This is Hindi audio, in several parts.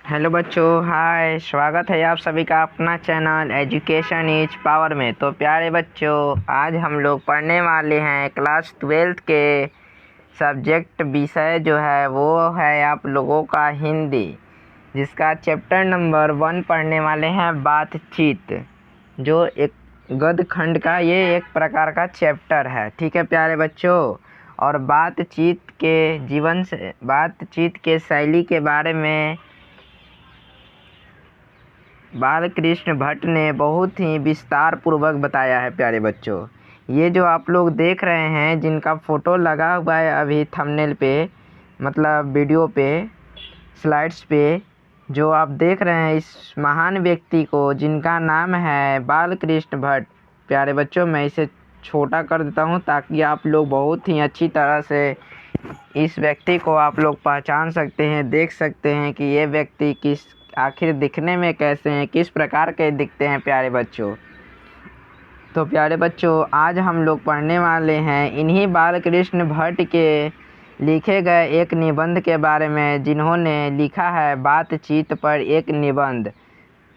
हेलो बच्चों, हाय। स्वागत है आप सभी का अपना चैनल एजुकेशन इज पावर में। तो प्यारे बच्चों, आज हम लोग पढ़ने वाले हैं क्लास 12th के सब्जेक्ट विषय जो है वो है आप लोगों का हिंदी, जिसका चैप्टर नंबर 1 पढ़ने वाले हैं बातचीत, जो एक गद्य खंड का ये एक प्रकार का चैप्टर है। ठीक है प्यारे बच्चों, और बातचीत के शैली के बारे में बालकृष्ण भट्ट ने बहुत ही विस्तार पूर्वक बताया है। प्यारे बच्चों, ये जो आप लोग देख रहे हैं, जिनका फ़ोटो लगा हुआ है अभी थंबनेल पे, मतलब वीडियो पे, स्लाइड्स पे, जो आप देख रहे हैं इस महान व्यक्ति को, जिनका नाम है बालकृष्ण भट्ट। प्यारे बच्चों, मैं इसे छोटा कर देता हूँ ताकि आप लोग बहुत ही अच्छी तरह से इस व्यक्ति को आप लोग पहचान सकते हैं, देख सकते हैं कि ये व्यक्ति आखिर दिखने में कैसे हैं, किस प्रकार के दिखते हैं। प्यारे बच्चों, तो प्यारे बच्चों, आज हम लोग पढ़ने वाले हैं इन्हीं बालकृष्ण भट्ट के लिखे गए एक निबंध के बारे में, जिन्होंने लिखा है बातचीत पर एक निबंध।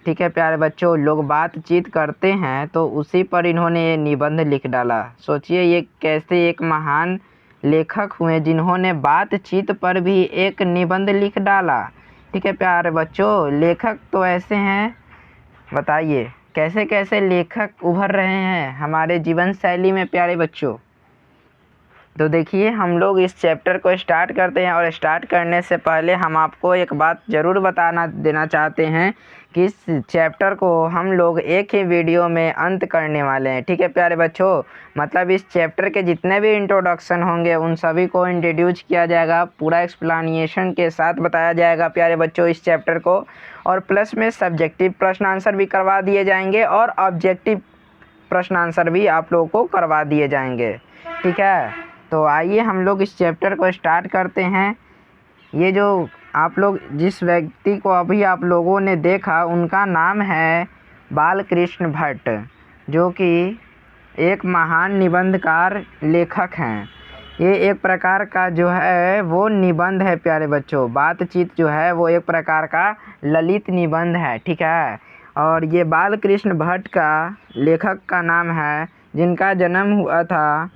ठीक है प्यारे बच्चों, लोग बातचीत करते हैं तो उसी पर इन्होंने ये निबंध लिख डाला। सोचिए ये कैसे एक महान लेखक हुए जिन्होंने बातचीत पर भी एक निबंध लिख डाला। ठीक है प्यारे बच्चों, लेखक तो ऐसे हैं, बताइए कैसे कैसे लेखक उभर रहे हैं हमारे जीवन शैली में। प्यारे बच्चों, तो देखिए हम लोग इस चैप्टर को स्टार्ट करते हैं, और स्टार्ट करने से पहले हम आपको एक बात ज़रूर देना चाहते हैं कि इस चैप्टर को हम लोग एक ही वीडियो में अंत करने वाले हैं। ठीक है प्यारे बच्चों, मतलब इस चैप्टर के जितने भी इंट्रोडक्शन होंगे उन सभी को इंट्रोड्यूस किया जाएगा, पूरा एक्सप्लेनेशन के साथ बताया जाएगा प्यारे बच्चों इस चैप्टर को, और प्लस में सब्जेक्टिव प्रश्न आंसर भी करवा दिए जाएंगे और ऑब्जेक्टिव प्रश्न आंसर भी आप लोगों को करवा दिए जाएंगे। ठीक है, तो आइए हम लोग इस चैप्टर को स्टार्ट करते हैं। ये जो आप लोग जिस व्यक्ति को अभी आप लोगों ने देखा, उनका नाम है बालकृष्ण भट्ट, जो कि एक महान निबंधकार लेखक हैं। ये एक प्रकार का जो है वो निबंध है प्यारे बच्चों। बातचीत जो है वो एक प्रकार का ललित निबंध है। ठीक है, और ये बालकृष्ण भट्ट का लेखक का नाम है, जिनका जन्म हुआ था,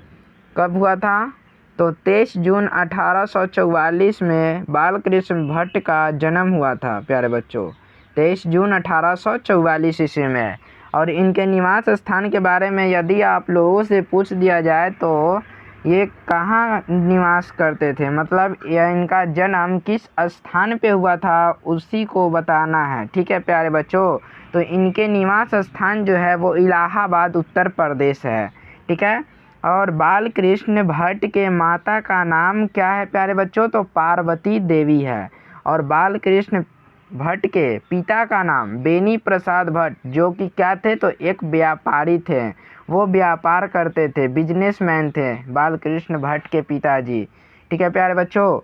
कब हुआ था, तो 23 जून 1844 में बालकृष्ण भट्ट का जन्म हुआ था। प्यारे बच्चों, 23 जून 1844 ईस्वी में। और इनके निवास स्थान के बारे में यदि आप लोगों से पूछ दिया जाए तो ये कहाँ निवास करते थे, मतलब यह इनका जन्म किस स्थान पे हुआ था, उसी को बताना है। ठीक है प्यारे बच्चों, तो इनके निवास स्थान जो है वो इलाहाबाद उत्तर प्रदेश है। ठीक है, और बालकृष्ण भट्ट के माता का नाम क्या है प्यारे बच्चों, तो पार्वती देवी है। और बालकृष्ण भट्ट के पिता का नाम बेनी प्रसाद भट्ट, जो कि क्या थे, तो एक व्यापारी थे, वो व्यापार करते थे, बिजनेसमैन थे बालकृष्ण भट्ट के पिताजी। ठीक है प्यारे बच्चों,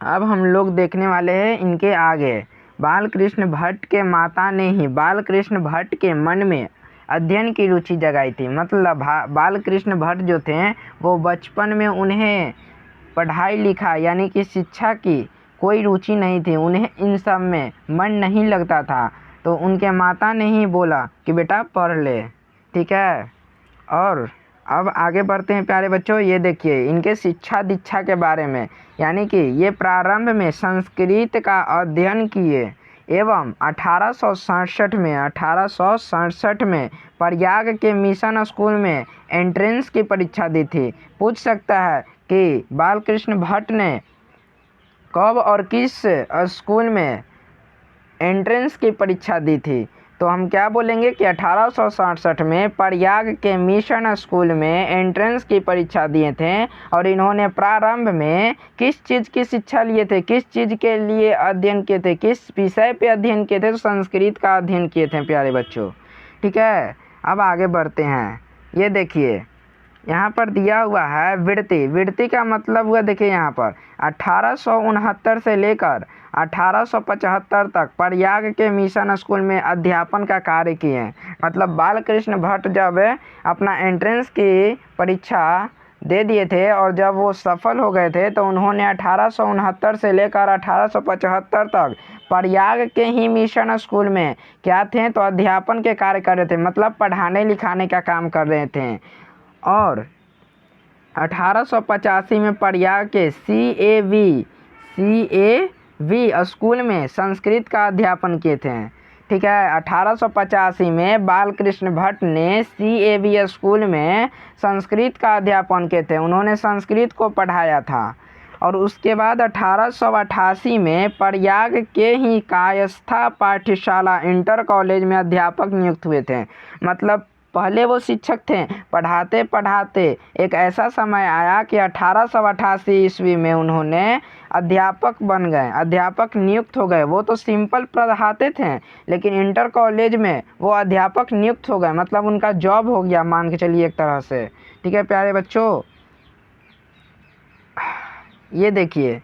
अब हम लोग देखने वाले हैं इनके आगे। बालकृष्ण भट्ट के माता ने ही बालकृष्ण भट्ट के मन में अध्ययन की रुचि जगाई थी। मतलब बालकृष्ण भट्ट जो थे वो बचपन में उन्हें पढ़ाई लिखा यानी कि शिक्षा की कोई रुचि नहीं थी, उन्हें इन सब में मन नहीं लगता था, तो उनके माता ने ही बोला कि बेटा पढ़ ले। ठीक है, और अब आगे बढ़ते हैं प्यारे बच्चों। ये देखिए इनके शिक्षा दीक्षा के बारे में, यानी कि ये प्रारंभ में संस्कृत का अध्ययन किए एवं 1867 में प्रयाग के मिशन स्कूल में एंट्रेंस की परीक्षा दी थी। पूछ सकता है कि बालकृष्ण भट्ट ने कब और किस स्कूल में एंट्रेंस की परीक्षा दी थी, तो हम क्या बोलेंगे कि 1867 में प्रयाग के मिशन स्कूल में एंट्रेंस की परीक्षा दिए थे। और इन्होंने प्रारंभ में किस चीज़ की शिक्षा लिए थे, किस चीज़ के लिए अध्ययन किए थे, किस विषय पे अध्ययन किए थे, तो संस्कृत का अध्ययन किए थे प्यारे बच्चों। ठीक है, अब आगे बढ़ते हैं। ये देखिए यहाँ पर दिया हुआ है वृत्ति। वृत्ति का मतलब हुआ, देखिए यहाँ पर 1869 से लेकर 1875 तक प्रयाग के मिशन स्कूल में अध्यापन का कार्य किए। मतलब बालकृष्ण भट्ट जब अपना एंट्रेंस की परीक्षा दे दिए थे और जब वो सफल हो गए थे तो उन्होंने 1869 से लेकर 1875 तक प्रयाग के ही मिशन स्कूल में क्या थे तो अध्यापन के कार्य कर रहे थे, मतलब पढ़ाने लिखाने का काम कर रहे थे। और 1885 में प्रयाग के CAV स्कूल में संस्कृत का अध्यापन किए थे। ठीक है, 1885 में बालकृष्ण भट्ट ने CAV स्कूल में संस्कृत का अध्यापन किए थे, उन्होंने संस्कृत को पढ़ाया था। और उसके बाद 1888 में प्रयाग के ही कायस्था पाठशाला इंटर कॉलेज में अध्यापक नियुक्त हुए थे। मतलब पहले वो शिक्षक थे, पढ़ाते पढ़ाते एक ऐसा समय आया कि 1888 ईस्वी में उन्होंने अध्यापक बन गए, अध्यापक नियुक्त हो गए। वो तो सिंपल पढ़ाते थे, लेकिन इंटर कॉलेज में वो अध्यापक नियुक्त हो गए, मतलब उनका जॉब हो गया, मान के चलिए एक तरह से। ठीक है प्यारे बच्चों, ये देखिए,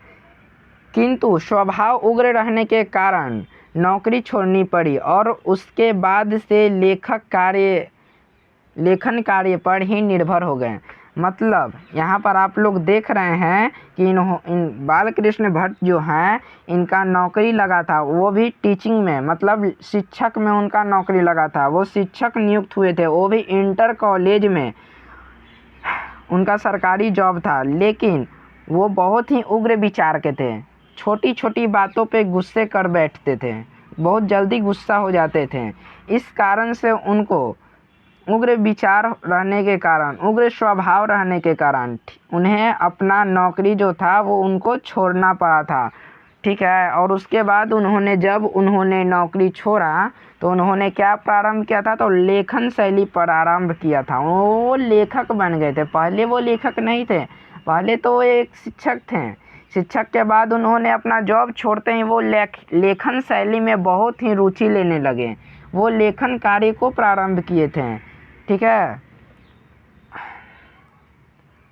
किंतु स्वभाव उग्र रहने के कारण नौकरी छोड़नी पड़ी और उसके बाद से लेखन कार्य पर ही निर्भर हो गए। मतलब यहाँ पर आप लोग देख रहे हैं कि इन बालकृष्ण भट्ट जो हैं, इनका नौकरी लगा था, वो भी टीचिंग में, मतलब शिक्षक में उनका नौकरी लगा था। वो शिक्षक नियुक्त हुए थे, वो भी इंटर कॉलेज में उनका सरकारी जॉब था। लेकिन वो बहुत ही उग्र विचार के थे, छोटी छोटी बातों पे गुस्से कर बैठते थे, बहुत जल्दी गुस्सा हो जाते थे। इस कारण से उनको उग्र विचार रहने के कारण, उग्र स्वभाव रहने के कारण उन्हें अपना नौकरी जो था वो उनको छोड़ना पड़ा था। ठीक है, और उसके बाद जब उन्होंने नौकरी छोड़ा तो उन्होंने क्या प्रारंभ किया था, तो लेखन शैली प्रारंभ किया था। वो लेखक बन गए थे, पहले वो लेखक नहीं थे, पहले तो एक शिक्षक थे। शिक्षक के बाद उन्होंने अपना जॉब छोड़ते ही वो लेखन शैली में बहुत ही रुचि लेने लगे, वो लेखन कार्य को प्रारंभ किए थे। ठीक है,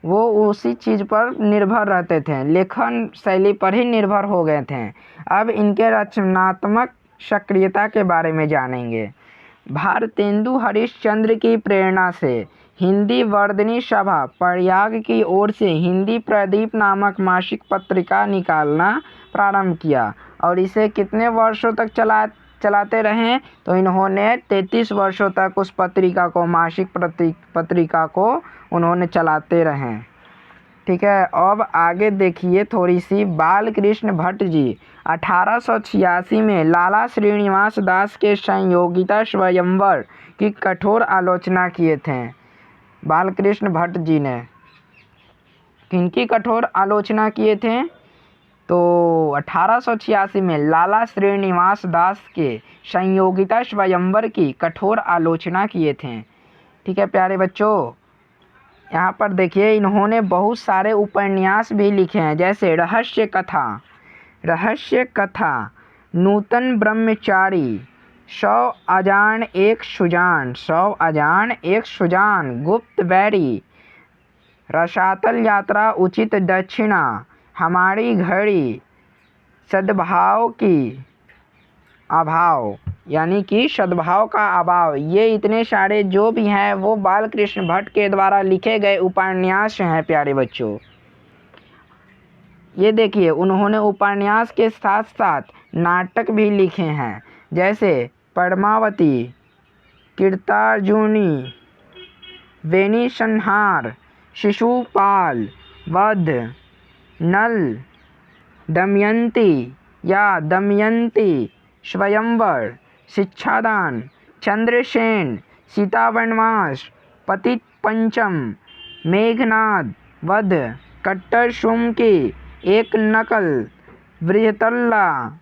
वो उसी चीज़ पर निर्भर रहते थे, लेखन शैली पर ही निर्भर हो गए थे। अब इनके रचनात्मक सक्रियता के बारे में जानेंगे। भारतेंदु हरिश्चंद्र की प्रेरणा से हिंदी वर्धनी सभा प्रयाग की ओर से हिंदी प्रदीप नामक मासिक पत्रिका निकालना प्रारंभ किया और इसे कितने वर्षों तक चलाते रहे, तो इन्होंने 33 वर्षों तक उस पत्रिका को, मासिक पत्रिका को उन्होंने चलाते रहे। ठीक है, अब आगे देखिए थोड़ी सी। बालकृष्ण भट्ट जी 1886 में लाला श्रीनिवास दास के संयोगिता स्वयंवर की कठोर आलोचना किए थे। बालकृष्ण भट्ट जी ने किनकी कठोर आलोचना किए थे, तो 1886 में लाला श्रीनिवास दास के संयोगिता स्वयंवर की कठोर आलोचना किए थे। ठीक है प्यारे बच्चों, यहाँ पर देखिए इन्होंने बहुत सारे उपन्यास भी लिखे हैं, जैसे रहस्य कथा, नूतन ब्रह्मचारी, 100 अजान एक सुजान, गुप्त बैरी, रसातल यात्रा, उचित दक्षिणा, हमारी घड़ी, सद्भाव की अभाव, यानी कि सद्भाव का अभाव। ये इतने सारे जो भी हैं वो बालकृष्ण भट्ट के द्वारा लिखे गए उपन्यास हैं प्यारे बच्चों। ये देखिए, उन्होंने उपन्यास के साथ साथ नाटक भी लिखे हैं, जैसे पद्मावती, कीर्तार्जुनी, वेणी संहार, शिशुपाल वध, नल, दमयंती या दमयंती, स्वयंवर, शिक्षादान, चंद्रसेन, सीता वनवास, पतित पंचम, मेघनाद वध, कट्टर सुम की एक नकल, बृहतल्ला,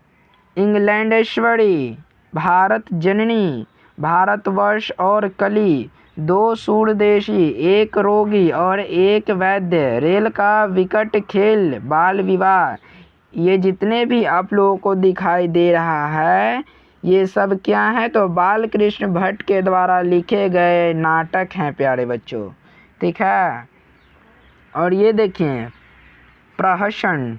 इंग्लैंडेश्वरी, भारत जननी, भारतवर्ष और कली, 2 सूरदेशी, एक रोगी और एक वैद्य, रेल का विकट खेल, बाल विवाह। ये जितने भी आप लोगों को दिखाई दे रहा है, ये सब क्या है, तो बालकृष्ण भट्ट के द्वारा लिखे गए नाटक हैं प्यारे बच्चों। ठीक है, और ये देखिए प्रहसन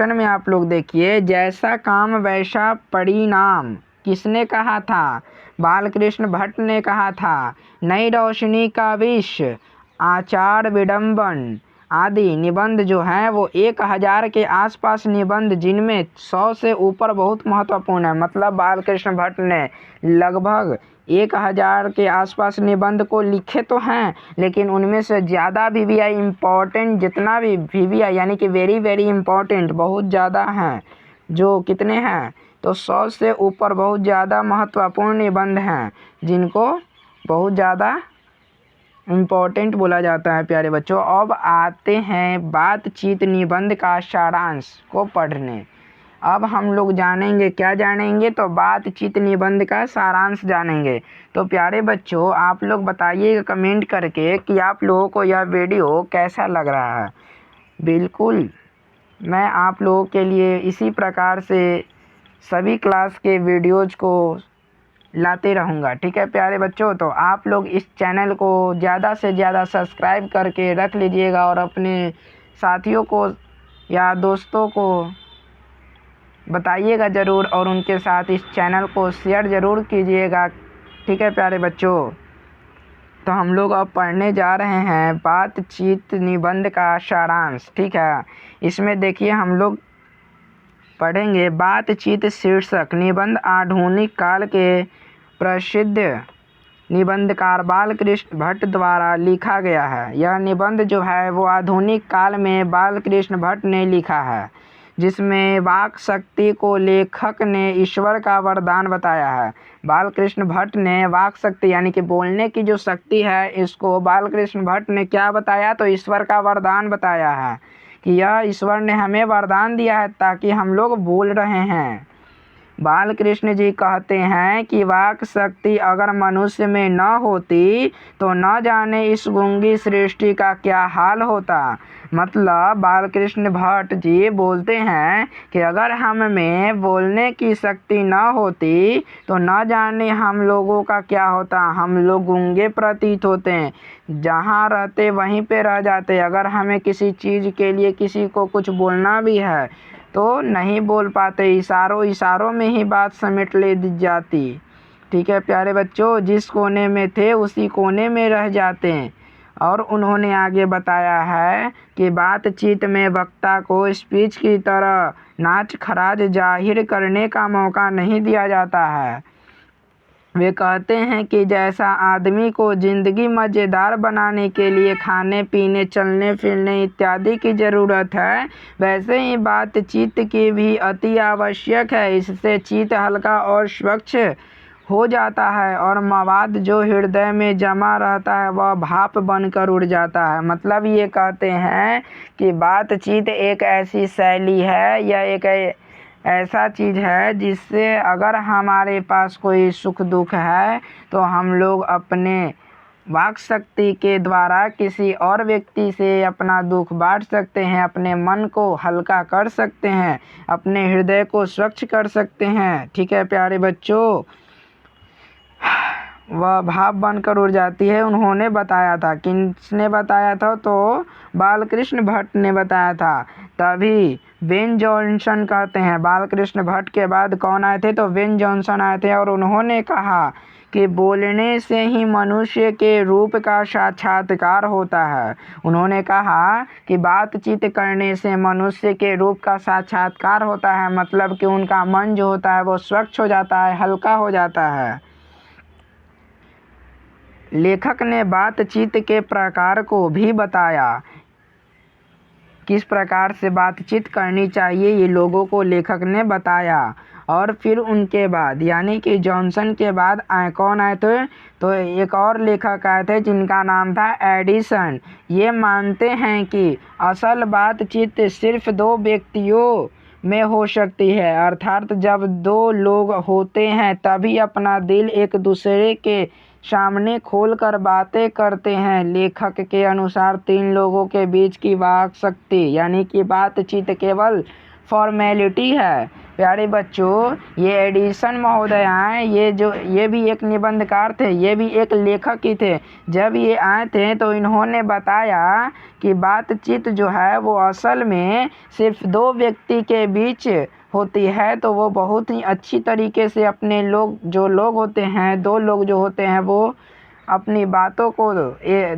में आप लोग देखिए, जैसा काम वैसा परिणाम, किसने कहा था, बालकृष्ण भट्ट ने कहा था। नई रोशनी का विष, आचार विडंबन आदि निबंध जो हैं वो 1000 के आसपास निबंध, जिनमें 100 से ऊपर बहुत महत्वपूर्ण है। मतलब बालकृष्ण भट्ट ने लगभग 1000 के आसपास निबंध को लिखे तो हैं, लेकिन उनमें से ज़्यादा VVI इम्पॉर्टेंट, जितना भी VVI यानी कि वेरी वेरी इम्पॉर्टेंट बहुत ज़्यादा हैं, जो कितने हैं तो 100 से ऊपर बहुत ज़्यादा महत्वपूर्ण निबंध हैं, जिनको बहुत ज़्यादा इम्पोर्टेंट बोला जाता है। प्यारे बच्चों, अब आते हैं बातचीत निबंध का सारांश को पढ़ने। अब हम लोग जानेंगे, क्या जानेंगे तो बातचीत निबंध का सारांश जानेंगे। तो प्यारे बच्चों, आप लोग बताइएगा कमेंट करके कि आप लोगों को यह वीडियो कैसा लग रहा है। बिल्कुल मैं आप लोगों के लिए इसी प्रकार से सभी क्लास के वीडियोज़ को लाते रहूँगा, ठीक है प्यारे बच्चों। तो आप लोग इस चैनल को ज़्यादा से ज़्यादा सब्सक्राइब करके रख लीजिएगा और अपने साथियों को या दोस्तों को बताइएगा ज़रूर, और उनके साथ इस चैनल को शेयर ज़रूर कीजिएगा, ठीक है प्यारे बच्चों। तो हम लोग अब पढ़ने जा रहे हैं बातचीत निबंध का सारांश, ठीक है। इसमें देखिए हम लोग पढ़ेंगे बातचीत शीर्षक निबंध आधुनिक काल के प्रसिद्ध निबंधकार बालकृष्ण भट्ट द्वारा लिखा गया है। यह निबंध जो है वो आधुनिक काल में बालकृष्ण भट्ट ने लिखा है, जिसमें वाक शक्ति को लेखक ने ईश्वर का वरदान बताया है। बालकृष्ण भट्ट ने वाक शक्ति यानी कि बोलने की जो शक्ति है, इसको बालकृष्ण भट्ट ने क्या बताया तो ईश्वर का वरदान बताया है, कि यह ईश्वर ने हमें वरदान दिया है ताकि हम लोग बोल रहे हैं। बालकृष्ण जी कहते हैं कि वाक शक्ति अगर मनुष्य में न होती तो न जाने इस गूंगी सृष्टि का क्या हाल होता। मतलब बालकृष्ण भट्ट जी बोलते हैं कि अगर हम में बोलने की शक्ति न होती तो न जाने हम लोगों का क्या होता। हम लोग गूंगे प्रतीत होते हैं, जहाँ रहते वहीं पे रह जाते। अगर हमें किसी चीज़ के लिए किसी को कुछ बोलना भी है तो नहीं बोल पाते, इशारों में ही बात समेट ले दी जाती, ठीक है प्यारे बच्चों। जिस कोने में थे उसी कोने में रह जाते हैं। और उन्होंने आगे बताया है कि बातचीत में वक्ता को स्पीच की तरह नाच खराज जाहिर करने का मौका नहीं दिया जाता है। वे कहते हैं कि जैसा आदमी को ज़िंदगी मज़ेदार बनाने के लिए खाने पीने चलने फिरने इत्यादि की ज़रूरत है, वैसे ही बातचीत की भी अति आवश्यक है। इससे चित्त हल्का और स्वच्छ हो जाता है और मवाद जो हृदय में जमा रहता है वह भाप बनकर उड़ जाता है। मतलब ये कहते हैं कि बातचीत एक ऐसी शैली है या एक ऐसा चीज़ है जिससे अगर हमारे पास कोई सुख दुख है तो हम लोग अपने वाक शक्ति के द्वारा किसी और व्यक्ति से अपना दुख बांट सकते हैं, अपने मन को हल्का कर सकते हैं, अपने हृदय को स्वच्छ कर सकते हैं, ठीक है प्यारे बच्चों। वह भाप बनकर उड़ जाती है, उन्होंने बताया था। किसने बताया था तो बालकृष्ण भट्ट ने बताया था। तभी बेन जॉनसन कहते हैं, बालकृष्ण भट्ट के बाद कौन आए थे तो बेन जॉनसन आए थे, और उन्होंने कहा कि बोलने से ही मनुष्य के रूप का साक्षात्कार होता है। उन्होंने कहा कि बातचीत करने से मनुष्य के रूप का साक्षात्कार होता है, मतलब कि उनका मन जो होता है वो स्वच्छ हो जाता है, हल्का हो जाता है। लेखक ने बातचीत के प्रकार को भी बताया, किस प्रकार से बातचीत करनी चाहिए ये लोगों को लेखक ने बताया। और फिर उनके बाद यानी कि जॉनसन के बाद कौन आए थे तो एक और लेखक आए थे जिनका नाम था एडिसन। ये मानते हैं कि असल बातचीत सिर्फ दो व्यक्तियों में हो सकती है, अर्थात जब दो लोग होते हैं तभी अपना दिल एक दूसरे के सामने खोलकर बातें करते हैं। लेखक के अनुसार तीन लोगों के बीच की वाक शक्ति यानी कि बातचीत केवल फॉर्मेलिटी है। प्यारे बच्चों, ये एडिसन महोदय आए, ये भी एक निबंधकार थे, ये भी एक लेखक ही थे। जब ये आए थे तो इन्होंने बताया कि बातचीत जो है वो असल में सिर्फ दो व्यक्ति के बीच होती है, तो वो बहुत ही अच्छी तरीके से अपने जो लोग होते हैं, दो लोग जो होते हैं वो अपनी बातों को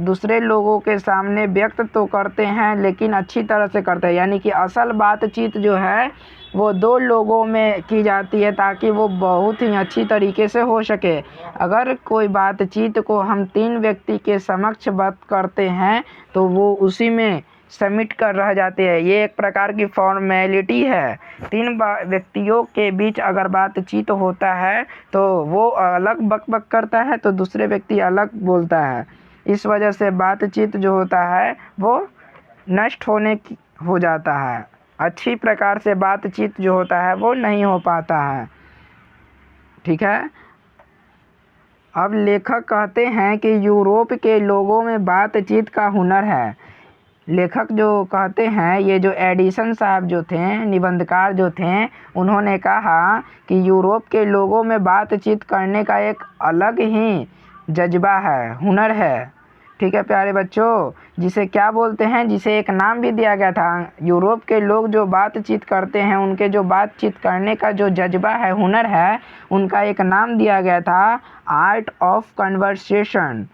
दूसरे लोगों के सामने व्यक्त तो करते हैं लेकिन अच्छी तरह से करते हैं, यानी कि असल बातचीत जो है वो दो लोगों में की जाती है ताकि वो बहुत ही अच्छी तरीके से हो सके। अगर कोई बातचीत को हम 3 व्यक्ति के समक्ष बात करते हैं तो वो उसी में सबमिट कर रह जाते हैं। ये एक प्रकार की फॉर्मेलिटी है। 3 व्यक्तियों के बीच अगर बातचीत होता है तो वो अलग बक-बक करता है तो दूसरे व्यक्ति अलग बोलता है। इस वजह से बातचीत जो होता है वो नष्ट हो जाता है। अच्छी प्रकार से बातचीत जो होता है वो नहीं हो पाता है। ठीक है। अब लेखक कहते हैं कि यूरोप के लोगों में बातचीत का हुनर है। लेखक जो कहते हैं, ये जो एडिसन साहब जो थे, निबंधकार जो थे, उन्होंने कहा कि यूरोप के लोगों में बातचीत करने का एक अलग ही जज्बा है, हुनर है। ठीक है प्यारे बच्चों, जिसे क्या बोलते हैं, जिसे एक नाम भी दिया गया था। यूरोप के लोग जो बातचीत करते हैं, उनके जो बातचीत करने का जो जज्बा है, हुनर है, उनका एक नाम दिया गया था आर्ट ऑफ कन्वर्सेशन।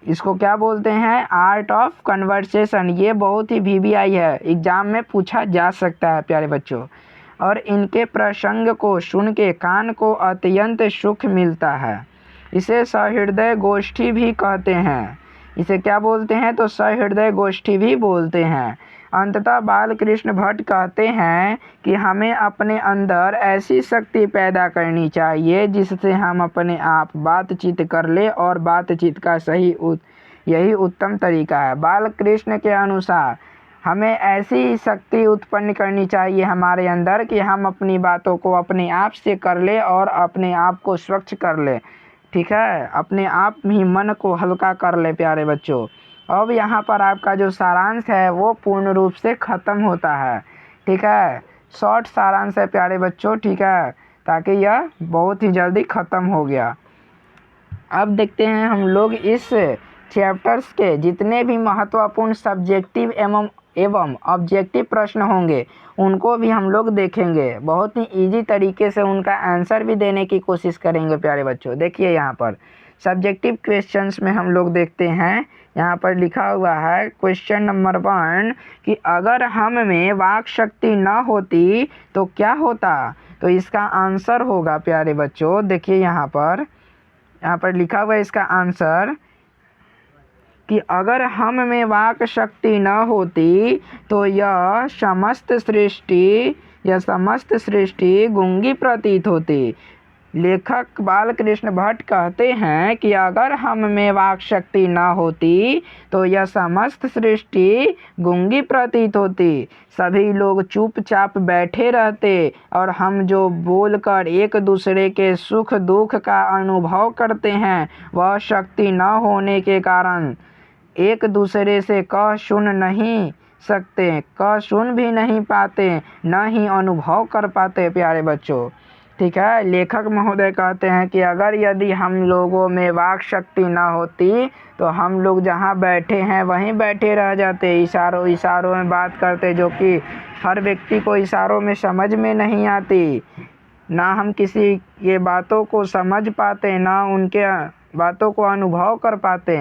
इसको क्या बोलते हैं, आर्ट ऑफ कन्वर्सेशन। ये बहुत ही VVI है, एग्ज़ाम में पूछा जा सकता है प्यारे बच्चों। और इनके प्रसंग को सुन के कान को अत्यंत सुख मिलता है। इसे सहृदय गोष्ठी भी कहते हैं। इसे क्या बोलते हैं, तो सहृदय गोष्ठी भी बोलते हैं। अंततः बालकृष्ण भट्ट कहते हैं कि हमें अपने अंदर ऐसी शक्ति पैदा करनी चाहिए जिससे हम अपने आप बातचीत कर ले, और बातचीत का यही उत्तम तरीका है। बालकृष्ण के अनुसार हमें ऐसी शक्ति उत्पन्न करनी चाहिए हमारे अंदर कि हम अपनी बातों को अपने आप से कर ले और अपने आप को स्वच्छ कर ले। ठीक है, अपने आप ही मन को हल्का कर ले प्यारे बच्चों। अब यहाँ पर आपका जो सारांश है वो पूर्ण रूप से ख़त्म होता है। ठीक है, शॉर्ट सारांश है प्यारे बच्चों। ठीक है, ताकि यह बहुत ही जल्दी ख़त्म हो गया। अब देखते हैं हम लोग इस चैप्टर्स के जितने भी महत्वपूर्ण सब्जेक्टिव एवं ऑब्जेक्टिव प्रश्न होंगे उनको भी हम लोग देखेंगे। बहुत ही इजी तरीके से उनका आंसर भी देने की कोशिश करेंगे प्यारे बच्चों। देखिए यहाँ पर सब्जेक्टिव क्वेश्चंस में हम लोग देखते हैं, यहाँ पर लिखा हुआ है क्वेश्चन नंबर 1 कि अगर हम में वाक शक्ति न होती तो क्या होता। तो इसका आंसर होगा प्यारे बच्चों, देखिए यहाँ पर लिखा हुआ है इसका आंसर कि अगर हम में वाक शक्ति न होती तो यह समस्त सृष्टि गूंगी प्रतीत होती। लेखक बालकृष्ण भट्ट कहते हैं कि अगर हम में वाक शक्ति न होती तो यह समस्त सृष्टि गूंगी प्रतीत होती। सभी लोग चुपचाप बैठे रहते और हम जो बोलकर एक दूसरे के सुख दुख का अनुभव करते हैं वह शक्ति न होने के कारण एक दूसरे से कह सुन नहीं सकते, कह सुन भी नहीं पाते, न ही अनुभव कर पाते प्यारे बच्चों। ठीक है, लेखक महोदय कहते हैं कि अगर यदि हम लोगों में वाक शक्ति ना होती तो हम लोग जहाँ बैठे हैं वहीं बैठे रह जाते, इशारों में बात करते, जो कि हर व्यक्ति को इशारों में समझ में नहीं आती। ना हम किसी के बातों को समझ पाते, ना उनके बातों को अनुभव कर पाते।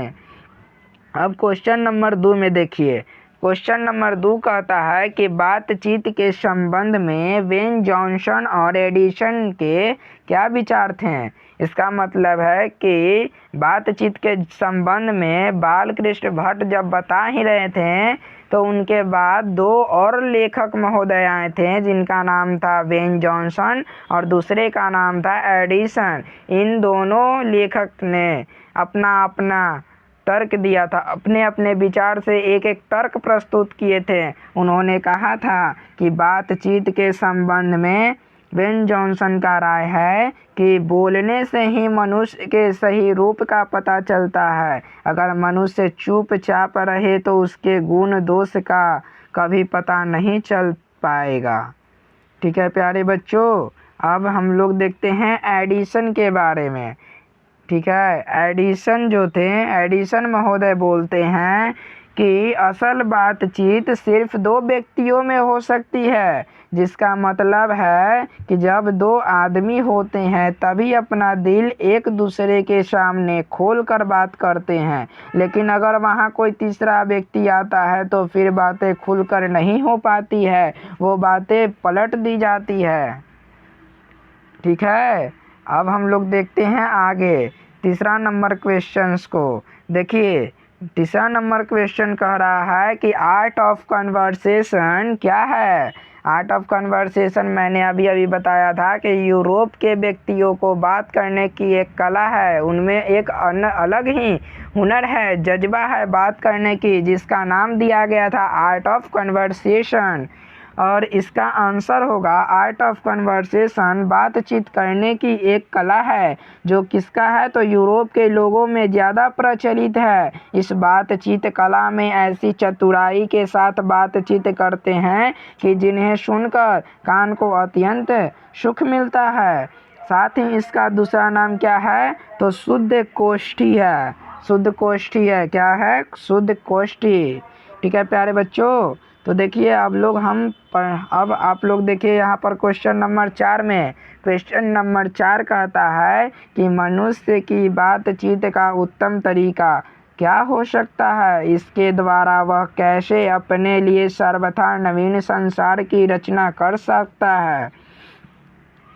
अब क्वेश्चन नंबर 2 में देखिए, क्वेश्चन नंबर 2 कहता है कि बातचीत के संबंध में वेन जॉनसन और एडिसन के क्या विचार थे। इसका मतलब है कि बातचीत के संबंध में बालकृष्ण भट्ट जब बता ही रहे थे तो उनके बाद 2 और लेखक महोदय आए थे जिनका नाम था वेन जॉनसन और दूसरे का नाम था एडिसन। इन दोनों लेखक ने अपना अपना तर्क दिया था, अपने अपने विचार से एक एक तर्क प्रस्तुत किए थे। उन्होंने कहा था कि बातचीत के संबंध में वेन जॉनसन का राय है कि बोलने से ही मनुष्य के सही रूप का पता चलता है। अगर मनुष्य चुपचाप रहे तो उसके गुण दोष का कभी पता नहीं चल पाएगा। ठीक है प्यारे बच्चों, अब हम लोग देखते हैं एडिसन के बारे में। ठीक है, एडिसन जो थे, एडिसन महोदय बोलते हैं कि असल बातचीत सिर्फ दो व्यक्तियों में हो सकती है, जिसका मतलब है कि जब दो आदमी होते हैं तभी अपना दिल एक दूसरे के सामने खोल कर बात करते हैं। लेकिन अगर वहाँ कोई तीसरा व्यक्ति आता है तो फिर बातें खुलकर नहीं हो पाती है, वो बातें पलट दी जाती है। ठीक है, अब हम लोग देखते हैं आगे तीसरा नंबर क्वेश्चंस को। देखिए तीसरा नंबर क्वेश्चन कह रहा है कि आर्ट ऑफ कन्वर्सेशन क्या है। आर्ट ऑफ कन्वर्सेशन मैंने अभी अभी बताया था कि यूरोप के व्यक्तियों को बात करने की एक कला है, उनमें एक अलग ही हुनर है, जज्बा है बात करने की, जिसका नाम दिया गया था आर्ट ऑफ कन्वर्सेशन। और इसका आंसर होगा आर्ट ऑफ कन्वर्सेशन बातचीत करने की एक कला है जो किसका है, तो यूरोप के लोगों में ज़्यादा प्रचलित है। इस बातचीत कला में ऐसी चतुराई के साथ बातचीत करते हैं कि जिन्हें सुनकर कान को अत्यंत सुख मिलता है। साथ ही इसका दूसरा नाम क्या है, तो शुद्ध कोष्ठी है। शुद्ध कोष्ठी है, क्या है, शुद्ध कोष्ठी। ठीक है प्यारे बच्चों, तो देखिए अब आप लोग देखिए यहाँ पर क्वेश्चन नंबर 4 में क्वेश्चन नंबर 4 कहता है कि मनुष्य की बातचीत का उत्तम तरीका क्या हो सकता है, इसके द्वारा वह कैसे अपने लिए सर्वथा नवीन संसार की रचना कर सकता है।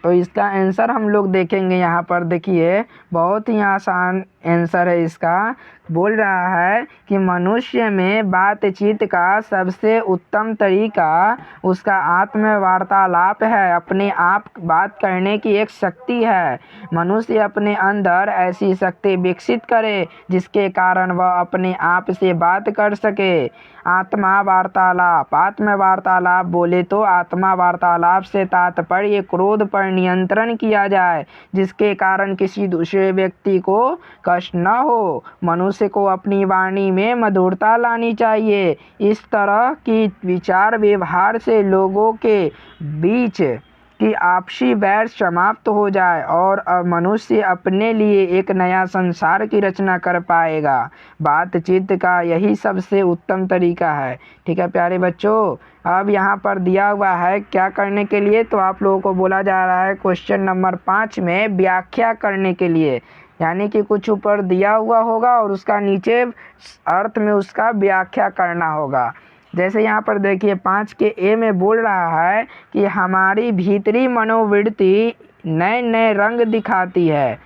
तो इसका आंसर हम लोग देखेंगे यहाँ पर। देखिए बहुत ही आसान आंसर है इसका। बोल रहा है कि मनुष्य में बातचीत का सबसे उत्तम तरीका उसका आत्म वार्तालाप है, अपने आप बात करने की एक शक्ति है। मनुष्य अपने अंदर ऐसी शक्ति विकसित करे जिसके कारण वह अपने आप से बात कर सके। आत्मा वार्तालाप बोले तो आत्मा वार्तालाप से तात्पर्य क्रोध पर नियंत्रण किया जाए, जिसके कारण किसी दूसरे व्यक्ति को कष्ट न हो। मनुष्य को अपनी वाणी में मधुरता लानी चाहिए। इस तरह की विचार व्यवहार से लोगों के बीच कि आपसी बैर समाप्त हो जाए और मनुष्य अपने लिए एक नया संसार की रचना कर पाएगा। बातचीत का यही सबसे उत्तम तरीका है। ठीक है प्यारे बच्चों, अब यहाँ पर दिया हुआ है क्या करने के लिए, तो आप लोगों को बोला जा रहा है क्वेश्चन नंबर 5 में व्याख्या करने के लिए, यानी कि कुछ ऊपर दिया हुआ होगा और उसका नीचे अर्थ में उसका व्याख्या करना होगा। जैसे यहाँ पर देखिए 5 के ए में बोल रहा है कि हमारी भीतरी मनोवृत्ति नए नए रंग दिखाती है।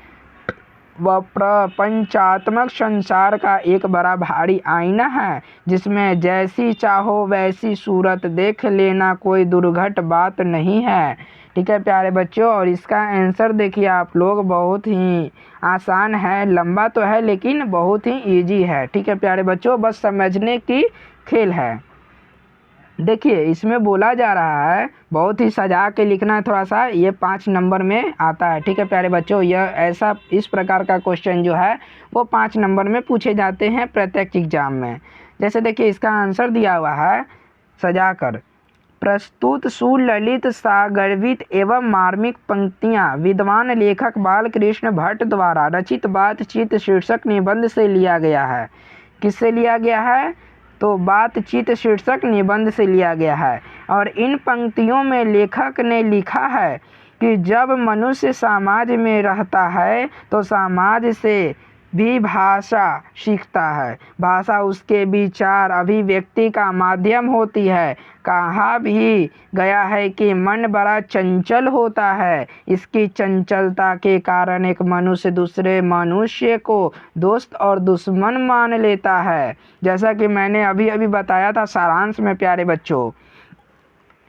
वह प्रपंचात्मक संसार का एक बड़ा भारी आईना है, जिसमें जैसी चाहो वैसी सूरत देख लेना कोई दुर्घट बात नहीं है। ठीक है प्यारे बच्चों, और इसका आंसर देखिए आप लोग, बहुत ही आसान है, लंबा तो है लेकिन बहुत ही इजी है। ठीक है प्यारे बच्चों, बस समझने की खेल है। देखिए इसमें बोला जा रहा है, बहुत ही सजा के लिखना है थोड़ा सा, ये 5 नंबर में आता है। ठीक है प्यारे बच्चों, यह ऐसा इस प्रकार का क्वेश्चन जो है वो 5 नंबर में पूछे जाते हैं प्रत्येक एग्जाम में। जैसे देखिए इसका आंसर दिया हुआ है सजाकर। प्रस्तुत सुललित सागर्भित एवं मार्मिक पंक्तियाँ विद्वान लेखक बालकृष्ण भट्ट द्वारा रचित बातचीत शीर्षक निबंध से लिया गया है। किससे लिया गया है, तो बातचीत शीर्षक निबंध से लिया गया है। और इन पंक्तियों में लेखक ने लिखा है कि जब मनुष्य समाज में रहता है तो समाज से भी भाषा सीखता है। भाषा उसके विचार अभिव्यक्ति का माध्यम होती है। कहा भी गया है कि मन बड़ा चंचल होता है। इसकी चंचलता के कारण एक मनुष्य दूसरे मनुष्य को दोस्त और दुश्मन मान लेता है। जैसा कि मैंने अभी अभी बताया था सारांश में प्यारे बच्चों,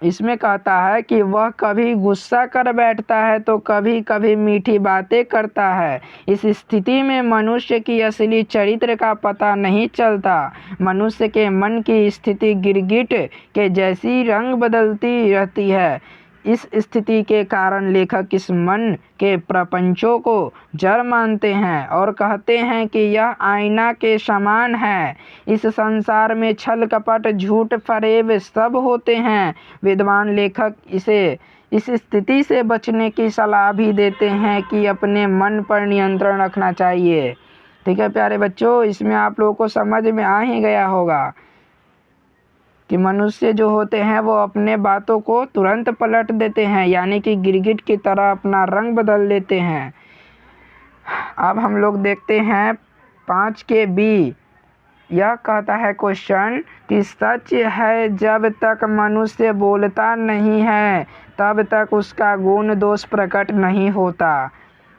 इसमें कहता है कि वह कभी गुस्सा कर बैठता है तो कभी कभी मीठी बातें करता है। इस स्थिति में मनुष्य की असली चरित्र का पता नहीं चलता। मनुष्य के मन की स्थिति गिरगिट के जैसी रंग बदलती रहती है। इस स्थिति के कारण लेखक इस मन के प्रपंचों को जड़ मानते हैं और कहते हैं कि यह आईना के समान है। इस संसार में छल कपट झूठ फरेब सब होते हैं। विद्वान लेखक इस स्थिति से बचने की सलाह भी देते हैं कि अपने मन पर नियंत्रण रखना चाहिए। ठीक है प्यारे बच्चों, इसमें आप लोगों को समझ में आ ही गया होगा कि मनुष्य जो होते हैं वो अपने बातों को तुरंत पलट देते हैं, यानी कि गिरगिट की तरह अपना रंग बदल देते हैं। अब हम लोग देखते हैं 5 के बी। यह कहता है क्वेश्चन कि सच है जब तक मनुष्य बोलता नहीं है तब तक उसका गुण दोष प्रकट नहीं होता।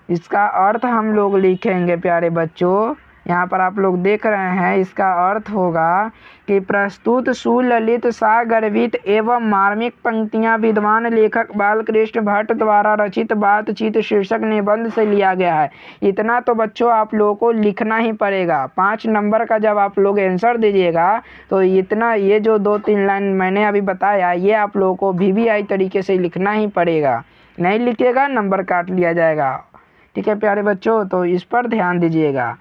इसका अर्थ हम लोग लिखेंगे प्यारे बच्चों, यहाँ पर आप लोग देख रहे हैं। इसका अर्थ होगा कि प्रस्तुत सुललित सागर्भित एवं मार्मिक पंक्तियाँ विद्वान लेखक बालकृष्ण भट्ट द्वारा रचित बातचीत शीर्षक निबंध से लिया गया है। इतना तो बच्चों आप लोगों को लिखना ही पड़ेगा। 5 नंबर का जब आप लोग आंसर दीजिएगा तो इतना, ये जो 2-3 लाइन मैंने अभी बताया, ये आप लोगों को VVI तरीके से लिखना ही पड़ेगा। नहीं लिखिएगा नंबर काट लिया जाएगा। ठीक है प्यारे बच्चों, तो इस पर ध्यान दीजिएगा।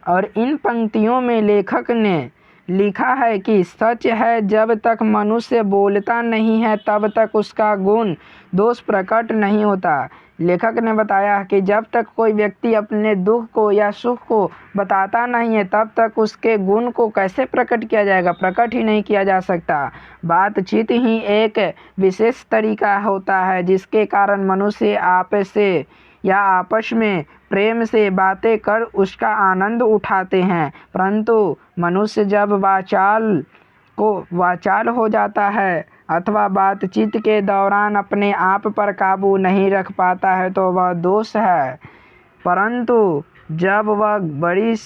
और इन पंक्तियों में लेखक ने लिखा है कि सच है जब तक मनुष्य बोलता नहीं है तब तक उसका गुण दोष प्रकट नहीं होता। लेखक ने बताया कि जब तक कोई व्यक्ति अपने दुख को या सुख को बताता नहीं है तब तक उसके गुण को कैसे प्रकट किया जाएगा, प्रकट ही नहीं किया जा सकता। बातचीत ही एक विशेष तरीका होता है जिसके कारण मनुष्य आपस में प्रेम से बातें कर उसका आनंद उठाते हैं। परंतु मनुष्य जब वाचाल हो जाता है अथवा बातचीत के दौरान अपने आप पर काबू नहीं रख पाता है तो वह दोष है। परंतु जब वह बड़ी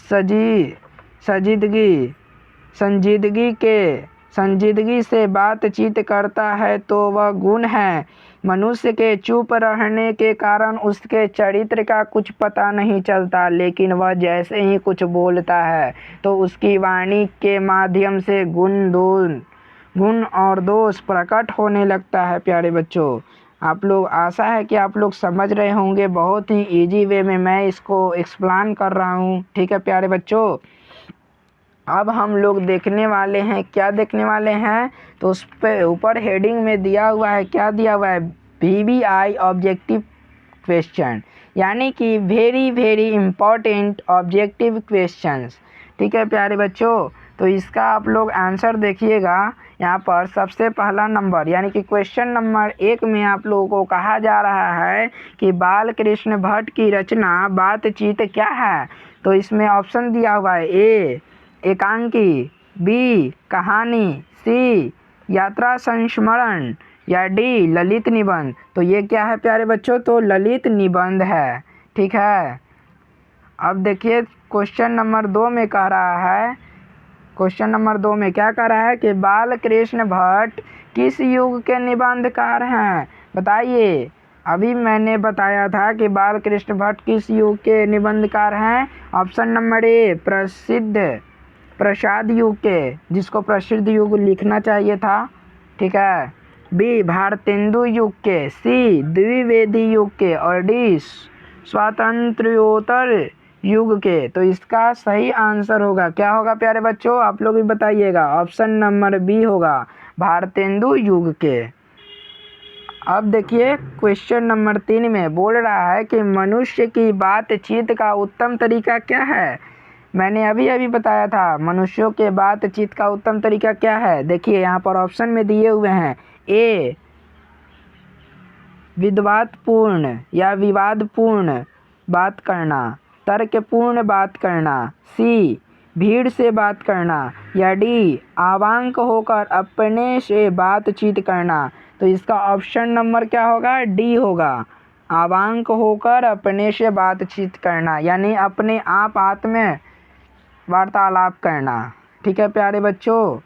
संजीदगी से बातचीत करता है तो वह गुण है। मनुष्य के चुप रहने के कारण उसके चरित्र का कुछ पता नहीं चलता, लेकिन वह जैसे ही कुछ बोलता है तो उसकी वाणी के माध्यम से गुण और दोष प्रकट होने लगता है। प्यारे बच्चों, आप लोग, आशा है कि आप लोग समझ रहे होंगे। बहुत ही इजी वे में मैं इसको एक्सप्लेन कर रहा हूँ। ठीक है प्यारे बच्चों, अब हम लोग देखने वाले हैं, क्या देखने वाले हैं, तो उस पे ऊपर हेडिंग में दिया हुआ है, क्या दिया हुआ है, VVI ऑब्जेक्टिव क्वेश्चन, यानी कि वेरी इम्पॉर्टेंट ऑब्जेक्टिव क्वेश्चंस। ठीक है प्यारे बच्चों, तो इसका आप लोग आंसर देखिएगा। यहाँ पर सबसे पहला नंबर यानी कि क्वेश्चन नंबर 1 में आप लोगों को कहा जा रहा है कि बालकृष्ण भट्ट की रचना बातचीत क्या है। तो इसमें ऑप्शन दिया हुआ है, A एकांकी, B कहानी, C यात्रा संस्मरण या D ललित निबंध। तो ये क्या है प्यारे बच्चों, तो ललित निबंध है। ठीक है, अब देखिए क्वेश्चन नंबर 2 में कह रहा है, क्वेश्चन नंबर 2 में क्या कह रहा है कि बालकृष्ण भट्ट किस युग के निबंधकार हैं। बताइए, अभी मैंने बताया था कि बालकृष्ण भट्ट किस युग के निबंधकार हैं। ऑप्शन नंबर A प्रसाद युग के, जिसको प्रसिद्ध युग लिखना चाहिए था। ठीक है, B भारतेंदु युग के, C द्विवेदी युग के और D स्वातंत्र्योत्तर युग के। तो इसका सही आंसर होगा, क्या होगा प्यारे बच्चों, आप लोग भी बताइएगा। ऑप्शन नंबर B होगा, भारतेंदु युग के। अब देखिए क्वेश्चन नंबर 3 में बोल रहा है कि मनुष्य की बातचीत का उत्तम तरीका क्या है। मैंने अभी बताया था मनुष्यों के बातचीत का उत्तम तरीका क्या है। देखिए यहाँ पर ऑप्शन में दिए हुए हैं, A विद्वत्पूर्ण या विवादपूर्ण बात करना, तर्कपूर्ण बात करना, C भीड़ से बात करना या D आवांक होकर अपने से बातचीत करना। तो इसका ऑप्शन नंबर क्या होगा, D होगा, आवांक होकर अपने से बातचीत करना, यानी अपने आप में वार्तालाप करना। ठीक है प्यारे बच्चों,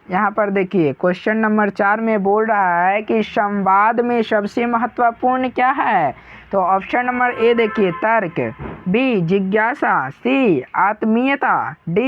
यहाँ पर देखिए क्वेश्चन नंबर 4 में बोल रहा है कि संवाद में सबसे महत्वपूर्ण क्या है। तो ऑप्शन नंबर A देखिए, तर्क, B जिज्ञासा, C आत्मीयता, D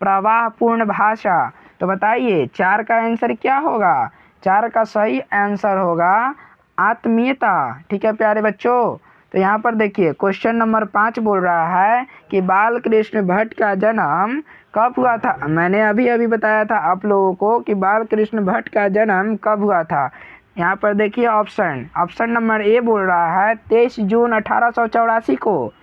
प्रवाहपूर्ण भाषा। तो बताइए 4 का आंसर क्या होगा। 4 का सही आंसर होगा आत्मीयता। ठीक है प्यारे बच्चों, तो यहाँ पर देखिए क्वेश्चन नंबर 5 बोल रहा है कि बालकृष्ण भट्ट का जन्म कब हुआ था। मैंने अभी बताया था आप लोगों को कि बालकृष्ण भट्ट का जन्म कब हुआ था। यहाँ पर देखिए ऑप्शन नंबर A बोल रहा है 23 जून 1884 को,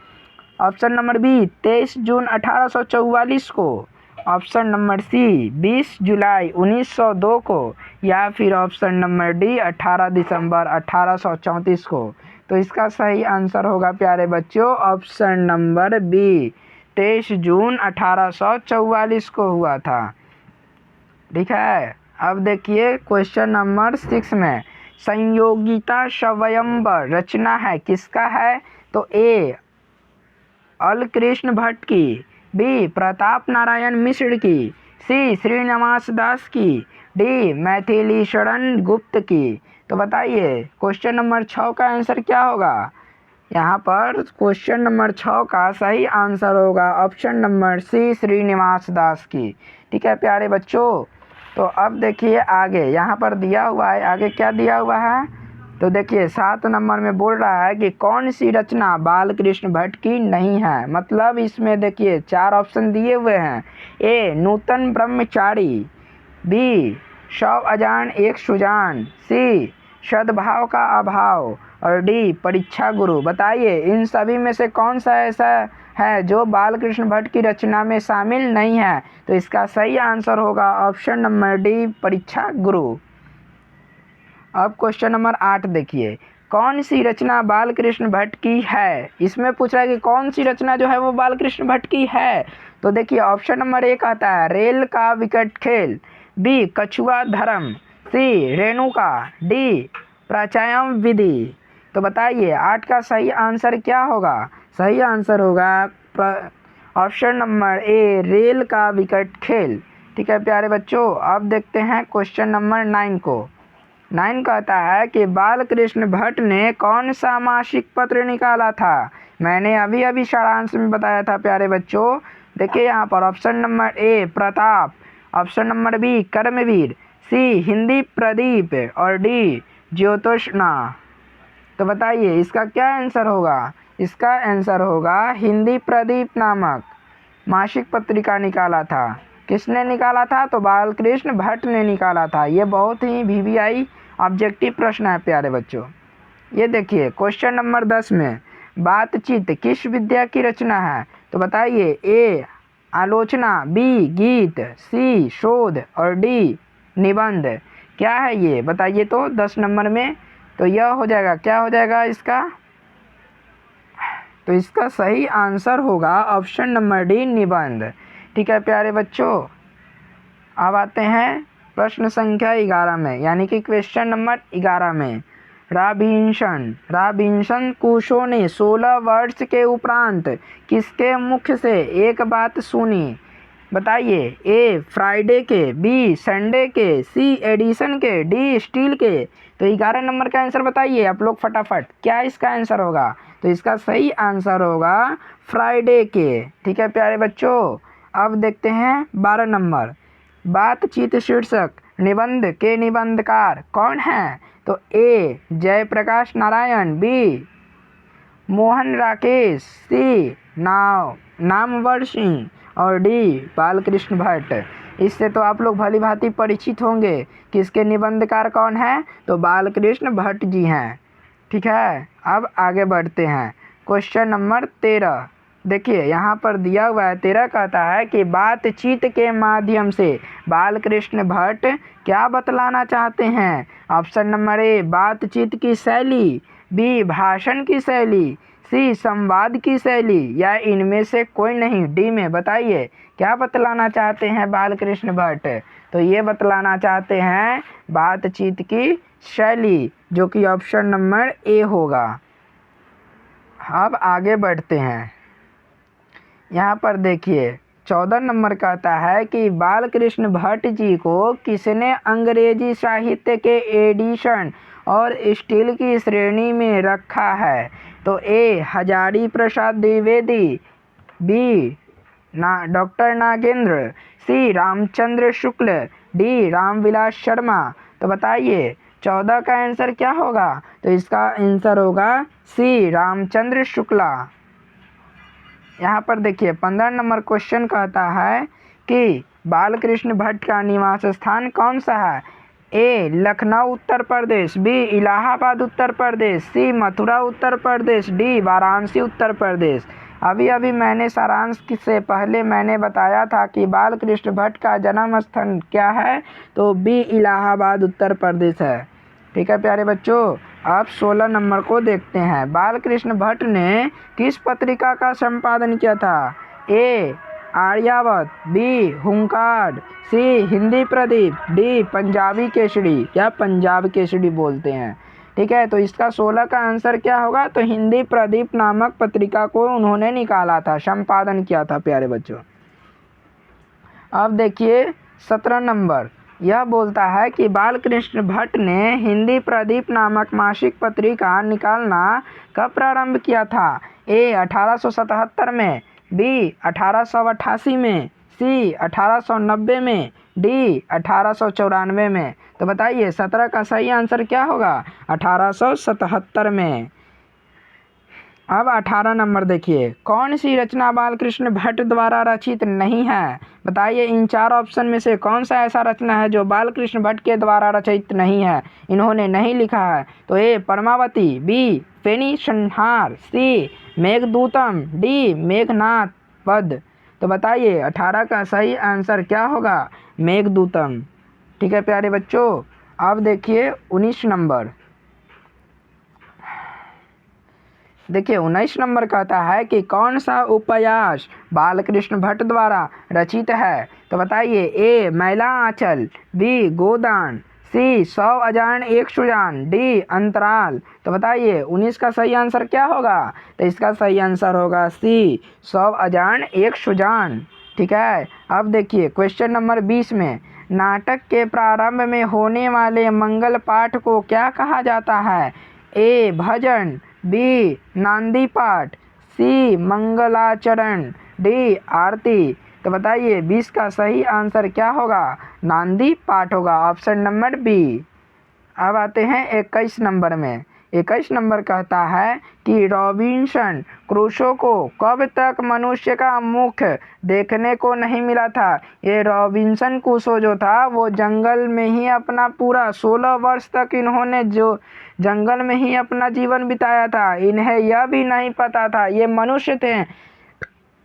ऑप्शन नंबर बी 23 जून 1844 को, ऑप्शन नंबर सी 20 जुलाई 1902 को, या फिर ऑप्शन नंबर डी 18 दिसंबर 1834 को। तो इसका सही आंसर होगा प्यारे बच्चों ऑप्शन नंबर बी 23 जून 1844 को हुआ था। ठीक है, अब देखिए क्वेश्चन नंबर 6 में संयोगिता स्वयंवर रचना है किसका है? तो ए अलकृष्ण भट्ट की, बी प्रताप नारायण मिश्र की, सी श्रीनिवास दास की, डी मैथिलीशरण गुप्त की। तो बताइए क्वेश्चन नंबर 6 का आंसर क्या होगा? यहाँ पर क्वेश्चन नंबर 6 का सही आंसर होगा ऑप्शन नंबर सी श्रीनिवास दास की। ठीक है प्यारे बच्चों, तो अब देखिए आगे यहाँ पर दिया हुआ है, आगे क्या दिया हुआ है? तो देखिए 7 नंबर में बोल रहा है कि कौन सी रचना बालकृष्ण भट्ट की नहीं है। मतलब इसमें देखिए 4 ऑप्शन दिए हुए हैं। ए नूतन ब्रह्मचारी, बी 100 अजान एक सुजान, सी सद्भाव का अभाव, और डी परीक्षा गुरु। बताइए इन सभी में से कौन सा ऐसा है जो बालकृष्ण भट्ट की रचना में शामिल नहीं है? तो इसका सही आंसर होगा ऑप्शन नंबर डी परीक्षा गुरु। अब क्वेश्चन नंबर 8 देखिए, कौन सी रचना बालकृष्ण भट्ट की है? इसमें पूछ रहा है कि कौन सी रचना जो है वो बालकृष्ण भट्ट की है। तो देखिए ऑप्शन नंबर ए कहता है रेल का विकट खेल, बी कछुआ धर्म, सी रेणुका, डी प्राचायाम विधि। तो बताइए 8 का सही आंसर क्या होगा? सही आंसर होगा ऑप्शन नंबर ए रेल का विकट खेल। ठीक है प्यारे बच्चों, अब देखते हैं क्वेश्चन नंबर 9 को। 9 कहता है कि बालकृष्ण भट्ट ने कौन सा मासिक पत्र निकाला था? मैंने अभी अभी सारांश में बताया था प्यारे बच्चों। देखिए यहाँ पर option number A Pratap, option number B Karmaveer, C Hindi Pradeep, और डी ज्योत्स्ना। तो बताइए इसका क्या आंसर होगा? इसका आंसर होगा हिंदी प्रदीप नामक मासिक पत्रिका निकाला था। किसने निकाला था? तो बालकृष्ण भट्ट ने निकाला था। ये बहुत ही VVI ऑब्जेक्टिव प्रश्न है प्यारे बच्चों। ये देखिए क्वेश्चन नंबर 10 में बातचीत किस विद्या की रचना है? तो बताइए ए आलोचना, बी गीत, सी शोध, और डी निबंध। क्या है ये बताइए तो 10 नंबर में? तो यह हो जाएगा, क्या हो जाएगा इसका? तो इसका सही आंसर होगा ऑप्शन नंबर डी निबंध। ठीक है प्यारे बच्चों, अब आते हैं प्रश्न संख्या 11 में, यानी कि क्वेश्चन नंबर 11 में रॉबिन्सन क्रूसो ने 16 वर्ष के उपरांत किसके मुख से एक बात सुनी? बताइए ए फ्राइडे के, बी संडे के, सी एडिसन के, डी स्टील के। तो 11 नंबर का आंसर बताइए आप लोग फटाफट, क्या इसका आंसर होगा? तो इसका सही आंसर होगा फ्राइडे के। ठीक है प्यारे बच्चों, अब देखते हैं 12 नंबर बातचीत शीर्षक निबंध के निबंधकार कौन है? तो ए जयप्रकाश नारायण, बी मोहन राकेश, सी नामवर सिंह, और डी बालकृष्ण भट्ट। इससे तो आप लोग भली भांति परिचित होंगे कि इसके निबंधकार कौन है? तो बालकृष्ण भट्ट जी हैं। ठीक है, अब आगे बढ़ते हैं क्वेश्चन नंबर 13। देखिए यहाँ पर दिया हुआ है 13 कहता है कि बातचीत के माध्यम से बालकृष्ण भट्ट क्या बतलाना चाहते हैं? ऑप्शन नंबर ए बातचीत की शैली, बी भाषण की शैली, सी संवाद की शैली, या इनमें से कोई नहीं, डी में। बताइए क्या बतलाना चाहते हैं बालकृष्ण भट्ट? तो ये बतलाना चाहते हैं बातचीत की शैली, जो कि ऑप्शन नंबर ए होगा। अब आगे बढ़ते हैं, यहाँ पर देखिए 14 नंबर कहता है कि बालकृष्ण भट्ट जी को किसने अंग्रेजी साहित्य के एडिशन और स्टील की श्रेणी में रखा है? तो ए हजारी प्रसाद द्विवेदी, बी डॉक्टर नागेंद्र, सी रामचंद्र शुक्ल, डी रामविलास शर्मा। तो बताइए 14 का आंसर क्या होगा? तो इसका आंसर होगा सी रामचंद्र शुक्ला। यहाँ पर देखिए 15 नंबर क्वेश्चन कहता है कि बालकृष्ण भट्ट का निवास स्थान कौन सा है? ए लखनऊ उत्तर प्रदेश, बी इलाहाबाद उत्तर प्रदेश, सी मथुरा उत्तर प्रदेश, डी वाराणसी उत्तर प्रदेश। अभी अभी मैंने सारांश से पहले मैंने बताया था कि बालकृष्ण भट्ट का जन्म स्थान क्या है, तो बी इलाहाबाद उत्तर प्रदेश है। ठीक है प्यारे बच्चों, अब 16 नंबर को देखते हैं। बालकृष्ण भट्ट ने किस पत्रिका का संपादन किया था? ए आर्यावत, बी हुंकार, सी हिंदी प्रदीप, डी पंजाबी केसरी या पंजाब केसरी बोलते हैं। ठीक है, तो इसका 16 का आंसर क्या होगा? तो हिंदी प्रदीप नामक पत्रिका को उन्होंने निकाला था, संपादन किया था प्यारे बच्चों। अब देखिए 17 नंबर, यह बोलता है कि बालकृष्ण भट्ट ने हिंदी प्रदीप नामक मासिक पत्रिका निकालना कब प्रारंभ किया था? ए 1877 में, बी 1888 में, सी 1890 में, डी 1894 में। तो बताइए 17 का सही आंसर क्या होगा? 1877 में। अब 18 नंबर देखिए, कौन सी रचना बालकृष्ण भट्ट द्वारा रचित नहीं है? बताइए इन 4 ऑप्शन में से कौन सा ऐसा रचना है जो बालकृष्ण भट्ट के द्वारा रचित नहीं है, इन्होंने नहीं लिखा है? तो ए परमावती, बी फेनी संहार, सी मेघदूतम, डी मेघनाथ पद। तो बताइए 18 का सही आंसर क्या होगा? मेघदूतम। ठीक है प्यारे बच्चों, अब देखिए 19 नंबर। देखिए 19 नंबर कहता है कि कौन सा उपन्यास बालकृष्ण भट्ट द्वारा रचित है? तो बताइए ए मैला आंचल, बी गोदान, सी 100 अजान एक सुजान, डी अंतराल। तो बताइए 19 का सही आंसर क्या होगा? तो इसका सही आंसर होगा सी 100 अजान एक सुजान। ठीक है, अब देखिए क्वेश्चन नंबर 20 में, नाटक के प्रारंभ में होने वाले मंगल पाठ को क्या कहा जाता है? ए भजन, बी नांदी पाठ, सी मंगलाचरण, डी आरती। तो बताइए 20 का सही आंसर क्या होगा? नांदी पाठ होगा, ऑप्शन नंबर बी। अब आते हैं 21 नंबर में। 21 नंबर कहता है कि रॉबिन्सन क्रूसो को कब तक मनुष्य का मुख देखने को नहीं मिला था? ये रॉबिन्सन क्रूसो जो था वो जंगल में ही अपना पूरा 16 वर्ष तक इन्होंने जो जंगल में ही अपना जीवन बिताया था। इन्हें यह भी नहीं पता था, ये मनुष्य थे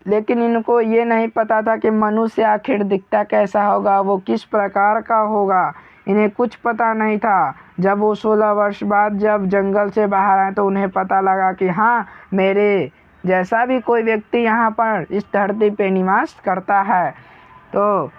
लेकिन इनको ये नहीं पता था कि मनुष्य आखिर दिखता कैसा होगा, वो किस प्रकार का होगा, इन्हें कुछ पता नहीं था। जब वो 16 वर्ष बाद जब जंगल से बाहर आए तो उन्हें पता लगा कि हाँ, मेरे जैसा भी कोई व्यक्ति यहाँ पर इस धरती पे निवास करता है। तो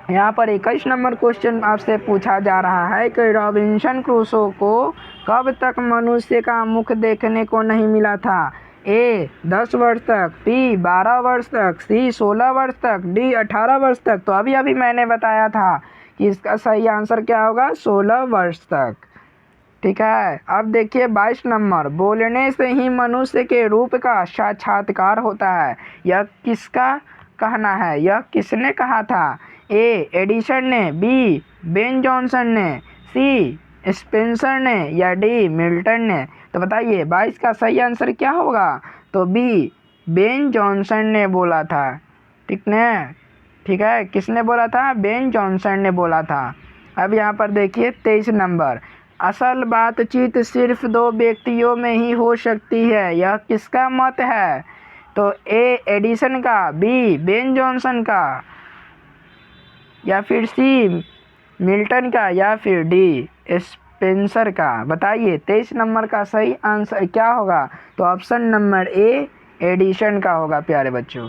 यहाँ पर 21 नंबर क्वेश्चन आपसे पूछा जा रहा है कि रॉबिन्सन क्रूसो को कब तक मनुष्य का मुख देखने को नहीं मिला था? ए 10 वर्ष तक, बी 12 वर्ष तक, सी 16 वर्ष तक, डी 18 वर्ष तक। तो अभी मैंने बताया था कि इसका सही आंसर क्या होगा? 16 वर्ष तक। ठीक है, अब देखिए 22 नंबर, बोलने से ही मनुष्य के रूप का साक्षात्कार होता है, यह किसका कहना है? यह किसने कहा था? ए एडिसन ने, बी बेन जॉनसन ने, सी स्पेंसर ने या डी मिल्टन ने। तो बताइए 22 का सही आंसर क्या होगा? तो बी बेन जॉनसन ने बोला था। ठीक है, किसने बोला था? बेन जॉनसन ने बोला था। अब यहाँ पर देखिए 23 नंबर, असल बातचीत सिर्फ 2 व्यक्तियों में ही हो सकती है, यह किसका मत है? तो ए एडिसन का, बी बेन जॉनसन का, या फिर सी मिल्टन का, या फिर डी स्पेंसर का। बताइए 23 नंबर का सही आंसर क्या होगा? तो ऑप्शन नंबर ए एडिसन का होगा प्यारे बच्चों।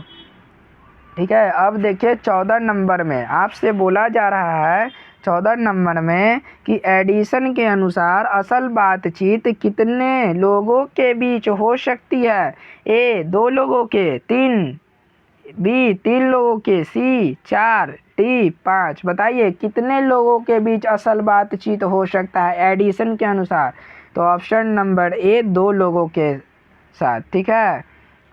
ठीक है, अब देखिए 14 नंबर में आपसे बोला जा रहा है 14 नंबर में कि एडिसन के अनुसार असल बातचीत कितने लोगों के बीच हो सकती है? ए 2 लोगों के, 3, बी 3 लोगों के, सी 4, डी 5। बताइए कितने लोगों के बीच असल बातचीत हो सकता है एडिसन के अनुसार? तो ऑप्शन नंबर ए 2 लोगों के साथ। ठीक है,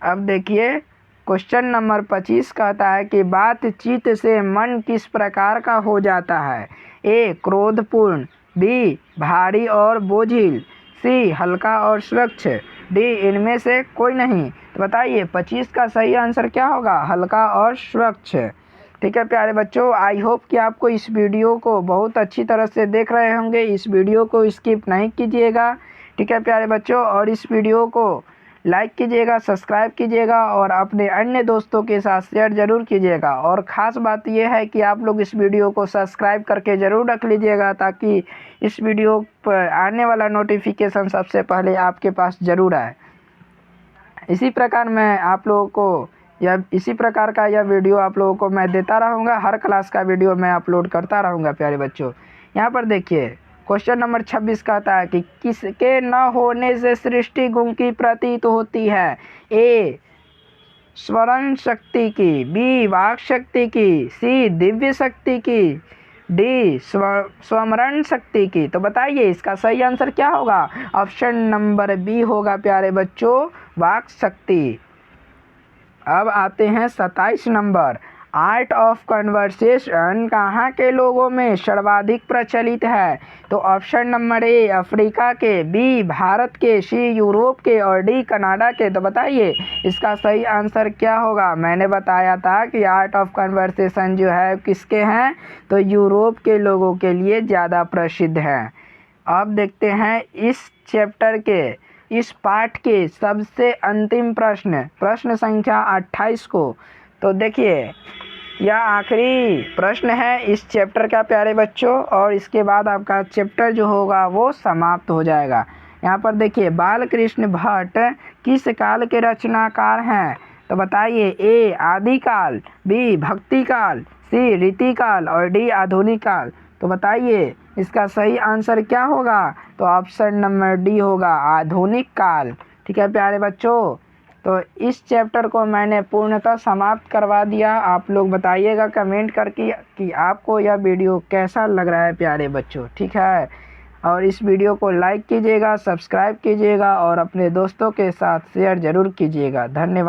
अब देखिए क्वेश्चन नंबर 25 कहता है कि बातचीत से मन किस प्रकार का हो जाता है? ए क्रोधपूर्ण, बी भारी और बोझिल, सी हल्का और स्वच्छ, डी इनमें से कोई नहीं। तो बताइए 25 का सही आंसर क्या होगा? हल्का और स्वच्छ। ठीक है प्यारे बच्चों, आई होप कि आपको इस वीडियो को बहुत अच्छी तरह से देख रहे होंगे। इस वीडियो को स्किप नहीं कीजिएगा। ठीक है प्यारे बच्चों, और इस वीडियो को लाइक कीजिएगा, सब्सक्राइब कीजिएगा और अपने अन्य दोस्तों के साथ शेयर ज़रूर कीजिएगा। और ख़ास बात यह है कि आप लोग इस वीडियो को सब्सक्राइब करके ज़रूर रख लीजिएगा, ताकि इस वीडियो पर आने वाला नोटिफिकेशन सबसे पहले आपके पास ज़रूर आए। इसी प्रकार मैं आप लोगों को इसी प्रकार का यह वीडियो आप लोगों को मैं देता रहूँगा। हर क्लास का वीडियो मैं अपलोड करता रहूँगा प्यारे बच्चों। यहाँ पर देखिए क्वेश्चन नंबर 26 कहता है कि किसके न होने से सृष्टि गुंगी प्रतीत होती है। ए स्मरण शक्ति की, बी वाक शक्ति की, सी दिव्य शक्ति की, डी स्वमरण शक्ति की। तो बताइए इसका सही आंसर क्या होगा। ऑप्शन नंबर बी होगा प्यारे बच्चों, वाक शक्ति। अब आते हैं 27 नंबर। आर्ट ऑफ कन्वर्सेशन कहाँ के लोगों में सर्वाधिक प्रचलित है। तो ऑप्शन नंबर ए अफ्रीका के, बी भारत के, सी यूरोप के और डी कनाडा के। तो बताइए इसका सही आंसर क्या होगा। मैंने बताया था कि आर्ट ऑफ कन्वर्सेशन जो है किसके हैं, तो यूरोप के लोगों के लिए ज़्यादा प्रसिद्ध है। अब देखते हैं इस चैप्टर के इस पाठ के सबसे अंतिम प्रश्न संख्या 28 को। तो देखिए यह आखिरी प्रश्न है इस चैप्टर का प्यारे बच्चों, और इसके बाद आपका चैप्टर जो होगा वो समाप्त हो जाएगा। यहाँ पर देखिए बालकृष्ण भट्ट किस काल के रचनाकार हैं। तो बताइए ए आदिकाल, बी भक्ति काल, सी रीतिकाल और डी आधुनिक काल। तो बताइए इसका सही आंसर क्या होगा। तो ऑप्शन नंबर डी होगा आधुनिक काल। ठीक है प्यारे बच्चों, तो इस चैप्टर को मैंने पूर्णतः समाप्त करवा दिया। आप लोग बताइएगा कमेंट करके कि आपको यह वीडियो कैसा लग रहा है प्यारे बच्चों। ठीक है, और इस वीडियो को लाइक कीजिएगा, सब्सक्राइब कीजिएगा और अपने दोस्तों के साथ शेयर ज़रूर कीजिएगा। धन्यवाद।